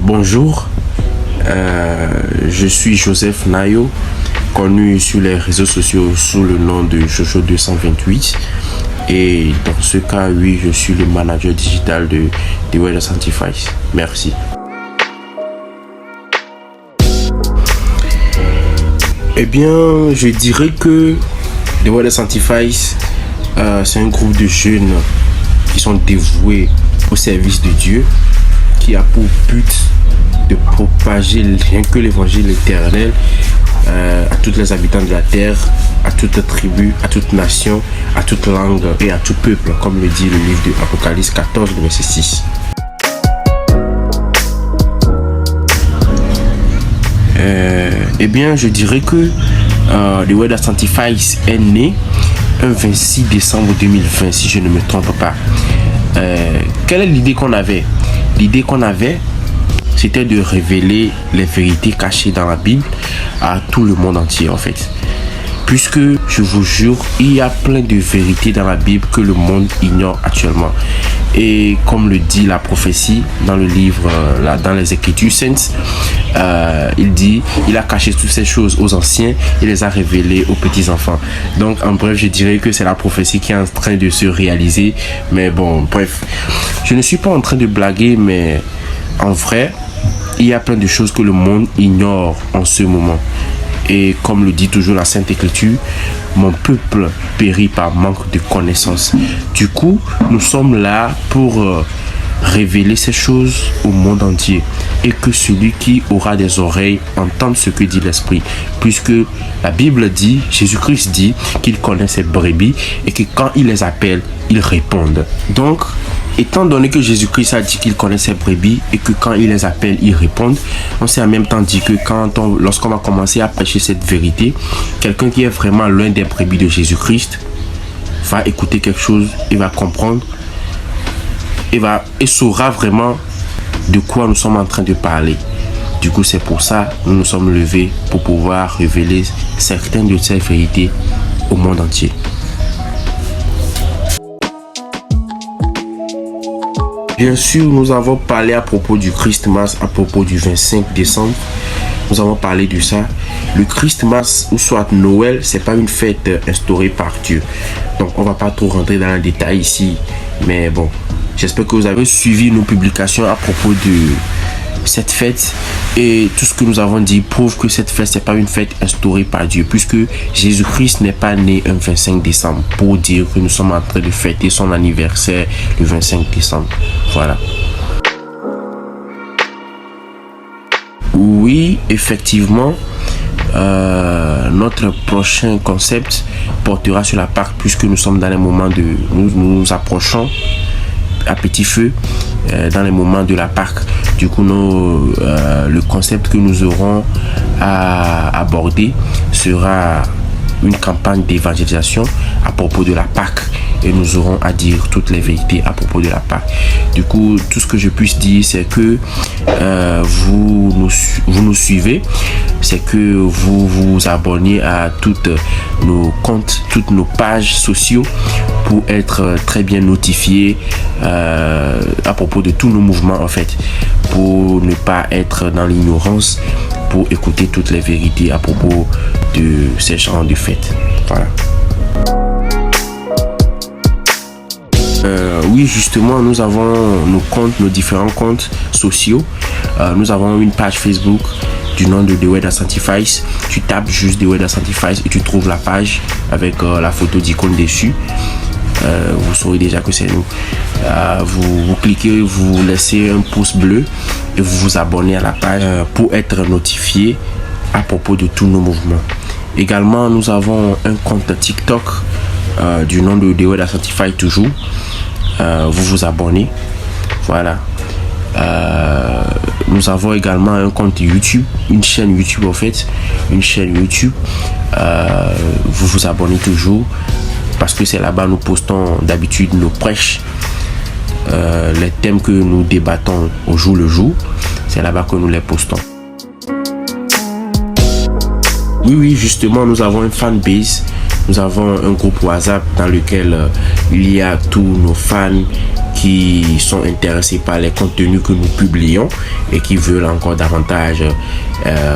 Bonjour, je suis Joseph Nayo, connu sur les réseaux sociaux sous le nom de Jojo 228. Et dans ce cas, oui, je suis le manager digital de The Way That Sanctifies. Merci. Eh bien, je dirais que The Way That Sanctifies, c'est un groupe de jeunes qui sont dévoués au service de Dieu, qui a pour but de propager rien que l'évangile éternel à tous les habitants de la terre, à toute tribu, à toute nation, à toute langue et à tout peuple, comme le dit le livre de Apocalypse 14, verset 6. Eh bien, je dirais que The Way That Sanctifies est né un 26 décembre 2020, si je ne me trompe pas. Quelle est l'idée qu'on avait? L'idée qu'on avait, c'était de révéler les vérités cachées dans la Bible à tout le monde entier, en fait. Puisque, je vous jure, il y a plein de vérités dans la Bible que le monde ignore actuellement. Et comme le dit la prophétie dans le livre, dans les Écritures saintes, il dit, il a caché toutes ces choses aux anciens et les a révélées aux petits-enfants. Donc, en bref, je dirais que c'est la prophétie qui est en train de se réaliser. Mais bon, bref, je ne suis pas en train de blaguer, mais en vrai, il y a plein de choses que le monde ignore en ce moment. Et comme le dit toujours la Sainte Écriture, mon peuple périt par manque de connaissances. Du coup, nous sommes là pour révéler ces choses au monde entier. Et que celui qui aura des oreilles entende ce que dit l'Esprit. Puisque la Bible dit, Jésus-Christ dit qu'il connaît ses brebis et que quand il les appelle, ils répondent. Donc, étant donné que Jésus-Christ a dit qu'il connaît ses brebis et que quand il les appelle, ils répondent, on s'est en même temps dit que lorsqu'on va commencer à prêcher cette vérité, quelqu'un qui est vraiment loin des brebis de Jésus-Christ va écouter quelque chose et va comprendre et saura vraiment de quoi nous sommes en train de parler. Du coup, c'est pour ça que nous nous sommes levés pour pouvoir révéler certaines de ces vérités au monde entier. Bien sûr, nous avons parlé à propos du Christmas, à propos du 25 décembre. Nous avons parlé de ça. Le Christmas ou soit Noël, c'est pas une fête instaurée par Dieu. Donc, on va pas trop rentrer dans le détail ici. Mais bon, j'espère que vous avez suivi nos publications à propos de cette fête. Et tout ce que nous avons dit prouve que cette fête, c'est pas une fête instaurée par Dieu. Puisque Jésus-Christ n'est pas né un 25 décembre pour dire que nous sommes en train de fêter son anniversaire le 25 décembre. Voilà. Oui, effectivement, notre prochain concept portera sur la Pâque puisque nous sommes dans les moments de... Nous approchons à petit feu dans les moments de la Pâque. Du coup, le concept que nous aurons à aborder sera une campagne d'évangélisation à propos de la Pâque. Et nous aurons à dire toutes les vérités à propos de la Pâque. Du coup, tout ce que je puisse dire, c'est que vous nous suivez, c'est que vous vous abonnez à toutes nos comptes, toutes nos pages sociaux pour être très bien notifié à propos de tous nos mouvements en fait, pour ne pas être dans l'ignorance, pour écouter toutes les vérités à propos de ces genres de fêtes. Voilà. Oui, justement, nous avons nos comptes, nos différents comptes sociaux. Nous avons une page Facebook du nom de The Way That Sanctifies. Tu tapes juste The Way That Sanctifies et tu trouves la page avec la photo d'icône dessus. Vous saurez déjà que c'est nous. Vous cliquez, vous laissez un pouce bleu et vous vous abonnez à la page pour être notifié à propos de tous nos mouvements. Également, nous avons un compte TikTok du nom de The Way That Sanctifies toujours. Vous vous abonnez. Voilà. Nous avons également un compte YouTube, une chaîne YouTube en fait, une chaîne YouTube. Vous vous abonnez toujours parce que c'est là-bas nous postons d'habitude nos prêches, les thèmes que nous débattons au jour le jour. C'est là-bas que nous les postons. Oui, justement, nous avons une fanbase. Nous avons un groupe WhatsApp dans lequel il y a tous nos fans qui sont intéressés par les contenus que nous publions et qui veulent encore davantage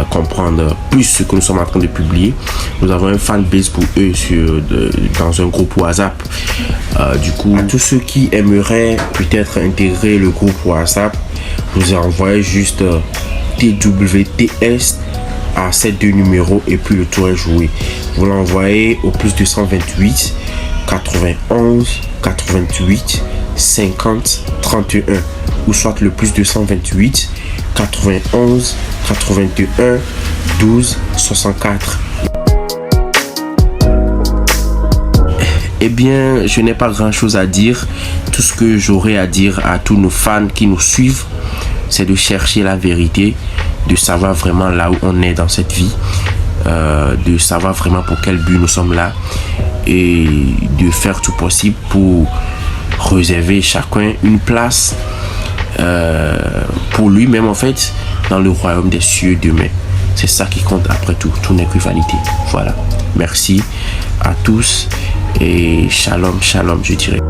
comprendre plus ce que nous sommes en train de publier. Nous avons un fanbase pour eux dans un groupe WhatsApp. Du coup, à tous ceux qui aimeraient peut-être intégrer le groupe WhatsApp, vous envoyez juste TWTS à ces 2 numéros et puis le tour est joué. Vous l'envoyez au plus 228 91 88 50 31 ou soit le plus 228 91 81 12 64. Eh bien, je n'ai pas grand chose à dire. Tout ce que j'aurais à dire à tous nos fans qui nous suivent, c'est de chercher la vérité, de savoir vraiment là où on est dans cette vie, de savoir vraiment pour quel but nous sommes là et de faire tout possible pour réserver chacun une place pour lui-même en fait dans le royaume des cieux demain. C'est ça qui compte après tout, tout n'est que vanité. Voilà, merci à tous et shalom, shalom je dirais.